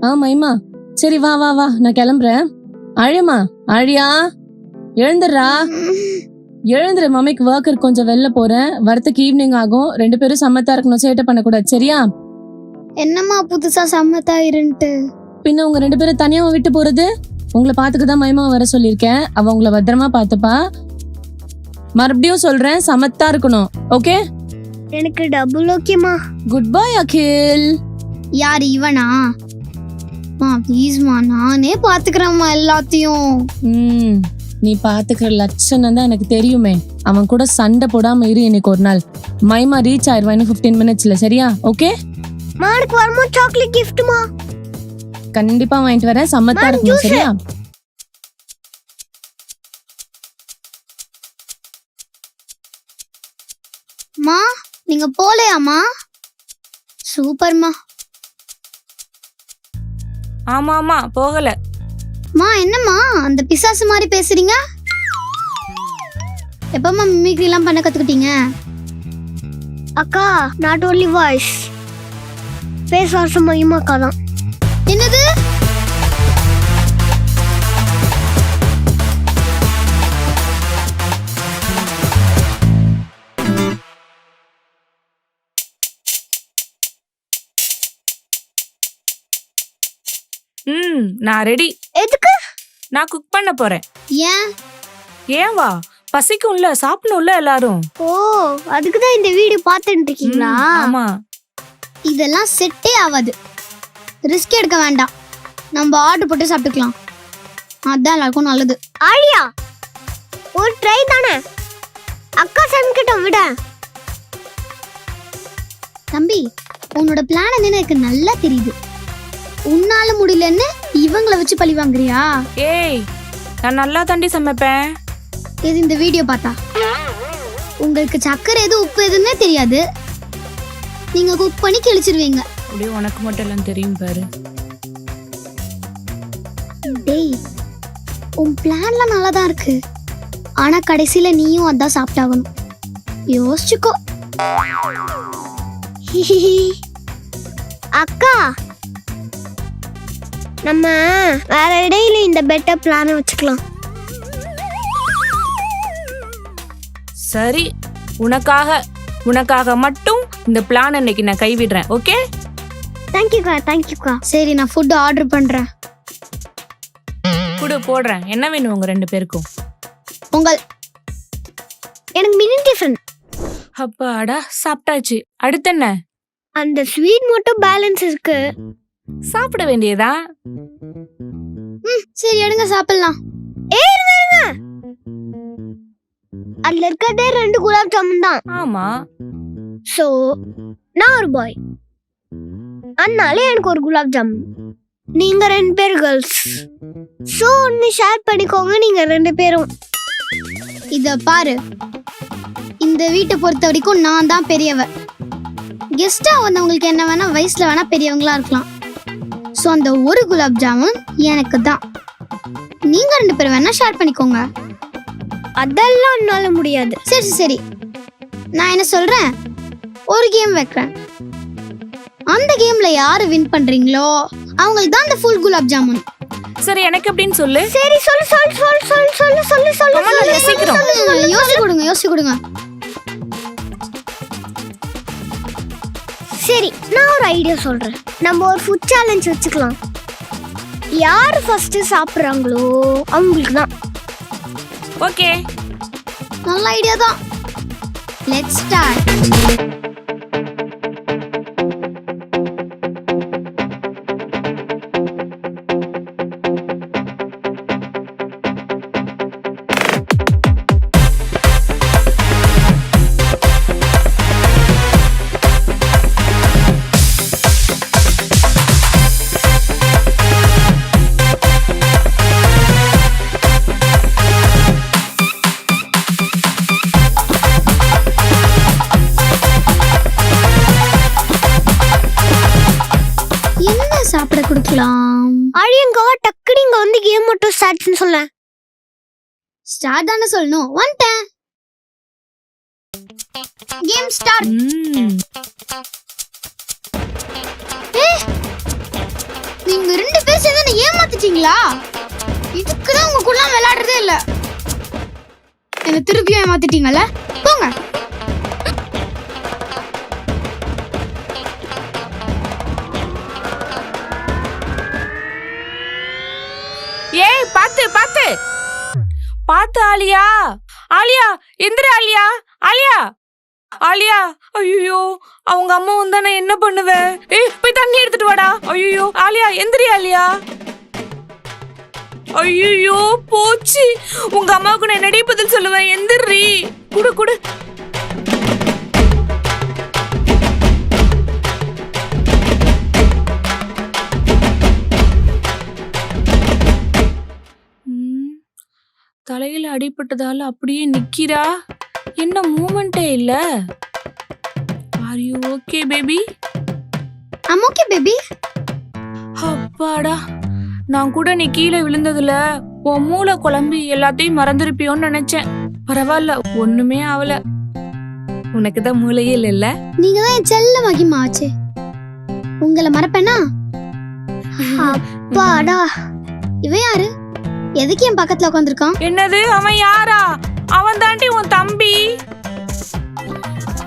மைமா, சரி வா வா வா, நான் கிளம்புறேன். அழியம்மா, அழியா எழுந்துடுறா, எழுந்துரு. மம்மிக்கு ஒர்க் இருக்கு, கொஞ்சம் வெளில போறேன், வரத்துக்கு ஈவினிங் ஆகும். 2 பேரும் சமத்தா இருக்கணும், சேட்டை பண்ணக்கூடாது, சரியா? என்னம்மா புதுசா சம்மத்தா இருன்ட்டு? பின்ன உங்க 2 பேரும் தனியாவை விட்டு போறது? உங்களை பாத்துக்குதான் மைமா வர சொல்லியிருக்கேன். அவ உங்களை பத்திரமா பாத்துப்பா. மறுபடியும் சொல்றேன், சமத்தா இருக்கணும், ஓகே? எனக்கு டபுள் ஓகேமா. குட் பை அகில். யார் இவனா? ப்ளீஸ்மா, நானே பாத்துக்கிறேம்மா எல்லாத்தையும். நீ பாத்துக்கிற லட்சணம் தான் எனக்கு தெரியுமே. அவன் கூட சண்டை போடாம இரு இன்னைக்கு ஒரு நாள். மைமா ரீச் ஆயிருவா இன்னும் 15 மினிட்ஸ்ல, சரியா? ஓகே? மார்க் வரமோ சாக்லேட் கிஃப்ட்மா. கண்டிப்பா வாங்கிட்டு வரேன், சம்மத்தா இருக்கணும், சரியா? மா, நீங்க போலையாமா? சூப்பர்மா. ஆமா போகல. மா, என்னம்மா அந்த பிசாசு மாதிரி பேசுறீங்க? எப்பமா மிமிக்ரி எல்லாம் பண்ண கத்துக்கிட்டீங்க? அக்கா, not only voice, face also மகிமாக்கா தான். என்னது? நான் ரெடி. எதுக்கு? நான் குக் பண்ண போறேன். ஏன்? ஏன் வா, பசிக்கும்ல, சாப்பிடணும்ல எல்லாரும். ஓ, அதுக்கு தான் இந்த வீடியோ பார்த்துட்டு இருக்கீங்களா? ஆமா. இதெல்லாம் செட்டே ஆகாது, ரிஸ்க் எடுக்க வேண்டாம், நம்ம ஆர்டர் போட்டு சாப்பிட்டுக்கலாம், அதான் எல்லாருக்கும் நல்லது. ஆழியா, ஒரு ட்ரை தானே, அக்கா சமைக்கிட்ட விட. தம்பி, உன்னோட பிளான் என்னன்னு எனக்கு நல்லா தெரியுது. உன்னால முடியலன்னு இவங்கள வச்சு பழி வாங்குறியா? ஏய், நான் நல்லா தாண்டி சமைப்பேன். இது இந்த வீடியோ பார்த்தா உங்களுக்கு சக்கரை எது உப்பு எதுன்னே தெரியாது, நீங்க குக் பண்ணி கிழிச்சிருவீங்க. அப்படியே உனக்கு மட்டும் எல்லாம் தெரியும் பாரு. டேய், உன் பிளான்லாம் நல்லா தான் இருக்கு, ஆனா கடைசியில நீயும் அதான் சாப்பிட்டாகணும், யோசிச்சுக்கோ. அக்கா, நம்ம வேற இடையில இந்த பெட்டர் பிளானை வச்சுக்கலாம். சரி, உனக்காக மட்டும் இந்த பிளான் இன்னைக்கு நான் கைவிடுறேன், ஓகே? தேங்க்யூக்கா. சரி, நான் ஃபுட் ஆர்டர் பண்றேன். குடு, போடுறேன். என்ன வேணும் உங்க 2 பேருக்கும்? பொங்கல். எனக்கு மினி டிஃபன். அப்பாடா, சாப்பிட்டாச்சு. அடுத்து என்ன? அந்த ஸ்வீட் மட்டும் பேலன்ஸ் இருக்கு, சாப்பிட வேண்டியதா? சரி, எடுங்க சாப்பிடலாம். இருங்க, அதுல இருக்கதே 2 குலாப் ஜாமுன் தான். ஆமா. சோ நான் ஒரு பாய், அதனால எனக்கு ஒரு குலாப் ஜாமுன். நீங்க 2 பேர் கேர்ள்ஸ், சோ ஒன்னு ஷேர் பண்ணிக்கோங்க நீங்க 2 பேரும். இத பாரு, இந்த வீட்டை பொறுத்த வரைக்கும் நான் தான் பெரியவ. கெஸ்டா வந்தவங்களுக்கு என்ன வேணா வயசுல வேணா பெரியவங்களா இருக்கலாம். சோ அந்த ஒரு குலாப் ஜாமுன் எனக்கு தான், நீங்க 2 பேரும் வேணா ஷேர் பண்ணிக்கோங்க. அதெல்லாம் என்னால முடியாது. சரி, நான் என்ன சொல்றேன், ஒரு கேம் வைக்கிறேன், அந்த கேம்ல யாரு வின் பண்றீங்களோ அவங்களுக்கு தான் அந்த ஃபுல் குலாப் ஜாமுன். சரி, எனக்கு அப்படின்னு சொல்லு. சரி, சொல்லு. சீக்கிரம் யோசிச்சு கொடுங்க. சரி, நான் ஒரு ஐடியா சொல்றேன். நம்ம ஒரு ஃபுட் சேலஞ்ச் வச்சுக்கலாம். யார் ஃபர்ஸ்ட் சாப்பிடுறாங்களோ அவங்களுக்கு தான். ஓகே, நல்ல ஐடியா தான். Let's start. சாப்பிட கொடுக்கலாம். அழியங்கவா டக்குனு இங்க வந்து கேம் மட்டும் ஸ்டார்ட்னு சொல்ல. ஸ்டார்ட் தான சொல்லணும். வந்துட்டேன். Game start. நீங்க ஆரம்பிச்சிங்களா? இதுக்குதான் உங்க கூட விளையாடுறதே இல்ல. என்ன திருப்பியும் ஏமாத்திட்டீங்கல்ல? போங்க. ஏய் பாத்து பாத்து பாத்து ஆலியா, ஆலியா எந்திர ஆலியா, ஆலியா, ஆலியா. ஐயோ அவங்க அம்மா வந்தா நான் என்ன பண்ணுவேன்? ஏய் போய் தண்ணி எடுத்துட்டு வாடா. ஐயோ ஆலியா எந்திரி ஆலியா. ஐயோ போச்சு, உங்க அம்மாவுக்கு நான் என்னடி பதில் சொல்லுவேன்? எந்திரி, குடு குடு. தலையில அடிபட்டதால அப்படியே நிக்கிறா. என்ன மூமெண்டே இல்ல. Are you okay baby? I'm okay baby. அப்பாடா, நான் கூட நீ கீழே விழுந்ததுல உன் மூளை குழம்பி எல்லாத்தையும் மறந்துருப்பியோன்னு நினைச்சேன். பரவாயில்ல, ஒண்ணுமே ஆகல. உனக்கு தான் மூளையே இல்ல. நீங்க தான் என் செல்ல மகிமா ஆச்சு. உங்களை மறப்பேனா? அப்பாடா. இவன் யாரு? எதுக்கு என் பக்கத்துல உட்காந்துருக்கான்? என்னது அவன் யாரா? அவன் தாண்டி உன் தம்பி.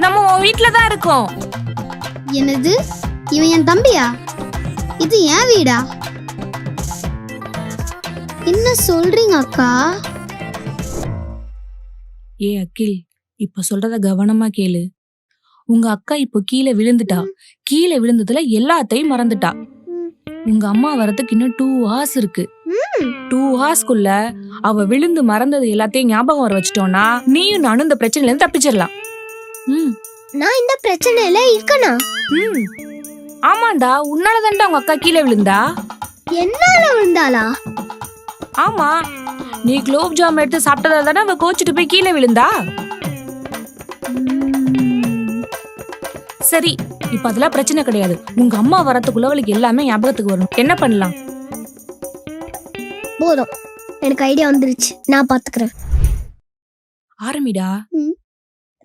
நம்ம உன் வீட்டுல தான் இருக்கோம். என்னது? இவன் என் தம்பியா? இது என் வீடா? என்ன சொல்றீங்க அக்கா? ஏ அகில், இப்ப சொல்றத கவனமா கேளு. உங்க அக்கா இப்போ கீழே விழுந்துட்டா. கீழே விழுந்ததுல எல்லாத்தையும் மறந்துட்டா. உங்க அம்மா வரதுக்கு இன்னும் 2 hours இருக்கு. 2 hoursக்குள்ள அவ விழுந்து மறந்தது எல்லாத்தையும் ஞாபகம் வர வச்சிட்டோம்னா நீயும் நானும் இந்த பிரச்சனையில இருந்து தப்பிச்சிடலாம். நான் இந்த பிரச்சனையில இருக்கனா? ஆமாண்டா, உன்னாலதான்டா உங்க அக்கா கீழே விழுந்தா. என்னால விழுந்தாளா? ஆமா, நீ குலோப் ஜாம் எடுத்து சாப்பிட்டதால தானே அவ கோச்சிட்டு போய் கீழே விழுந்தா. சரி, இப்ப அதெல்லாம் பிரச்சனை கிடையாது. உங்க அம்மா வரத்துக்குள்ள அவளுக்கு எல்லாமே ஞாபகத்துக்கு வரும். என்ன பண்ணலாம்? போதும், எனக்கு ஐடியா வந்துருச்சு. நான் பாத்துக்கிறேன். ஆரம்பிடா.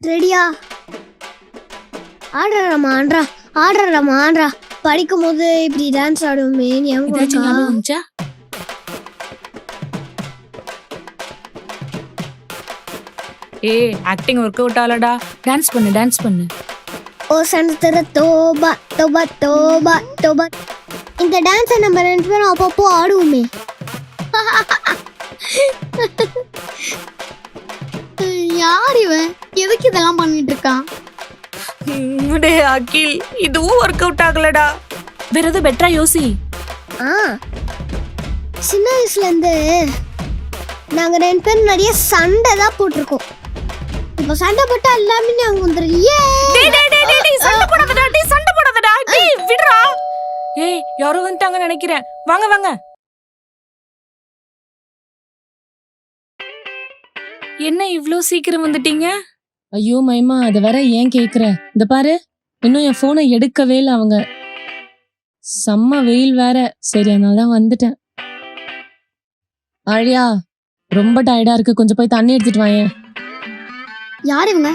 ரெடியா? ஆடுறமா ஆடுறா, ஆடுறமா ஆடுறா. படிக்கும் போது இப்படி டான்ஸ் ஆடுவோமே, ஏதாச்சும் ஞாபகம் வந்துச்சா? ஏ ஆக்டிங் ஒர்க் அவுட் ஆலடா. டான்ஸ் பண்ணு, டான்ஸ் பண்ணு. ஓ சந்தர தோபா தோபா தோபா தோபா. இந்த டான்ஸை நம்ம 2 பேரும் அப்பப்போ ஆடுவோமே. யார் இவன்? எதுக்கு இதெல்லாம் பண்ணிட்டு இருக்கான்? அகில், இதுவும் ஒர்க் அவுட் ஆகலடா. வேற எதுவும் பெட்டரா யோசி. சின்ன வயசுல இருந்து நாங்க 2 பேரும் நிறைய சண்டை தான் போட்டிருக்கோம். இப்ப சண்டை போட்டா எல்லாமே நாங்க வந்துடும். சண்டை போடாதடா, டேய் சண்டை போடாதடா. டேய் விடுடா. ஏய் யாரோ வந்துட்டாங்கன்னு நினைக்கிறேன். வாங்க வாங்க. என்ன இவ்ளோ சீக்கிரம் வந்துட்டீங்க? ஐயோ மைமா, அத வேற ஏன் கேக்குற? இந்த பாரு, இன்னும் என் போனை எடுக்கவே இல்லை அவங்க. செம்ம வெயில் வேற. சரி, அதனால தான் வந்துட்டேன். ஆழியா, ரொம்ப டயர்டா இருக்கு, கொஞ்சம் போய் தண்ணி எடுத்துட்டு வாயேன். யார் இவங்க?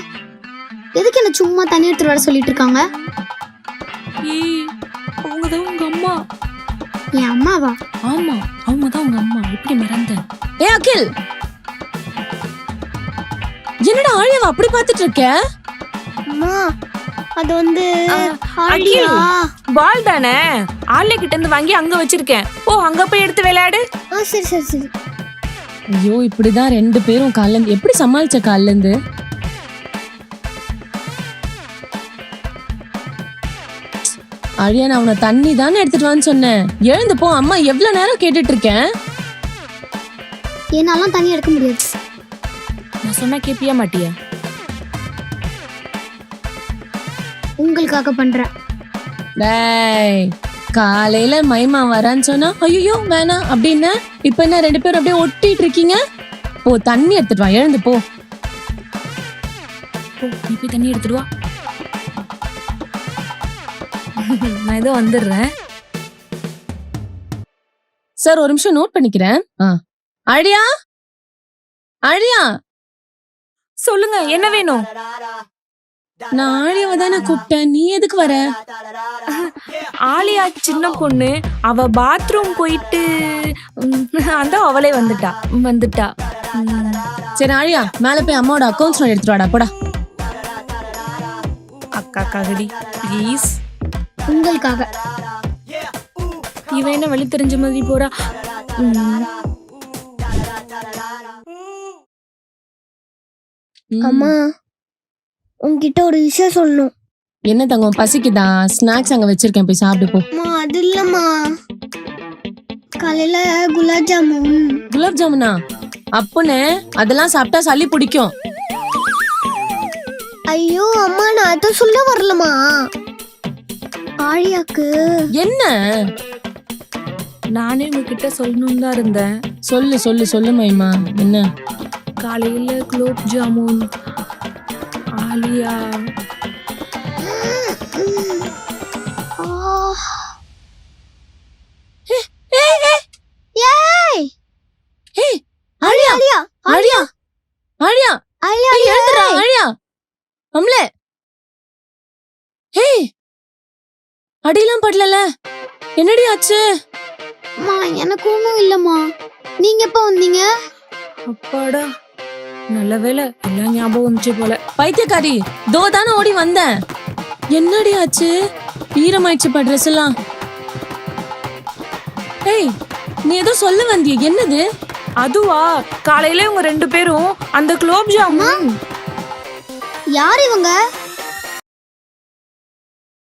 எதுக்கு என்ன சும்மா தண்ணி எடுத்துட்டு வர சொல்லிட்டு இருக்காங்க? ஏய், அவங்க தான் உங்க அம்மா. என் அம்மாவா? ஆமா, அவங்க தான் உங்க அம்மா. எப்படி மறந்த? ஏ அகில், என்னடா ஆழியாவை அப்படி பாத்துட்டு இருக்க? அம்மா, அது வந்து அகில், பால் தானே, ஆளே கிட்ட இருந்து வாங்கி அங்க வச்சிருக்கேன். ஓ, அங்க போய் எடுத்து விளையாடு. சரி சரி சரி. ஐயோ, இப்படிதான் 2 பேரும் காலைல இருந்து எப்படி சமாளிச்ச? காலைல இருந்து அழியா, நான் உன்னை தண்ணி தானே எடுத்துட்டு வான்னு சொன்னேன். எழுந்து போ. அம்மா எவ்வளவு நேரம் கேட்டுட்டு இருக்கேன். என்னாலாம் தண்ணி எடுக்க முடியாது. நான் சொன்னா கேப்பியா மாட்டியா? உங்களுக்காக பண்றேன். டேய், காலையில மைமா வரான்னு சொன்னா ஐயோ வேணாம் அப்படின்னு, இப்ப என்ன 2 பேரும் அப்படியே ஒட்டிட்டு இருக்கீங்க? போ, தண்ணி எடுத்துட்டு வா. எழுந்து போ. நீ போய் தண்ணி எடுத்துட்டு வா. நான் ஏதோ வந்துடுறேன். சார், ஒரு நிமிஷம் நோட் பண்ணிக்கிறேன். அழியா, அழியா, சொல்லுங்க, என்ன வேணும்? நான் ஆழியாவை தானே கூப்பிட்டேன், நீ எதுக்கு வர? ஆலியா சின்ன பொண்ணு, அவ பாத்ரூம் போயிட்டு அந்த அவளே வந்துட்டா. சரி ஆழியா, மேல போய் அம்மாவோட அக்கௌண்ட்ஸ் நோட் எடுத்துட்டு வாடா, போடா. அக்கா ககடி ப்ளீஸ். உங்களுக்காக. இவன் என்ன வழி தெரிஞ்ச மாதிரி போறா. அம்மா உன்கிட்ட ஒரு விஷயம் சொல்லணும். என்ன தங்கம், பசிக்குதா? ஸ்நாக்ஸ் அங்க வச்சிருக்கேன், போய் சாப்பிட்டு போ. அம்மா அது இல்லம்மா, காலையில குலாப் ஜாமுன். குலாப் ஜாமுனா? அப்புன்னு அதெல்லாம் சாப்பிட்டா சளி பிடிக்கும். ஐயோ அம்மா, நான் அதை சொல்ல வரலமா. ஆழியாக்கு என்ன? நானே உங்ககிட்ட சொல்லணும்னு தான் இருந்தேன். சொல்லு சொல்லு சொல்லு மைமா, என்ன? காலையில குலோப் ஜாமுன் ஆலியா. ஆழியா ஆழியா ஆழியா ஆழியா ஆழியா ஏய், எழுந்துடா ஆழியா. அம்லே, ஏய் அடியெல்லாம் படலல, என்னடி ஆச்சு? அம்மா எனக்கு ஒன்றும் இல்லம்மா. நீங்க எப்போ வந்தீங்க? அப்பாடா, நல்ல வேளை எல்லாம் ஞாபகம் வந்துச்சு போல. பைத்தியக்காரி, தோ தானே ஓடி வந்தேன். என்னடி ஆச்சு? ஈரமாயிடுச்சு பா ட்ரெஸ் எல்லாம். ஏய், நீ ஏதோ சொல்ல வந்திய, என்னது? அதுவா, காலையில இவங்க 2 பேரும் அந்த குலோப் ஜாமுன். யார் இவங்க?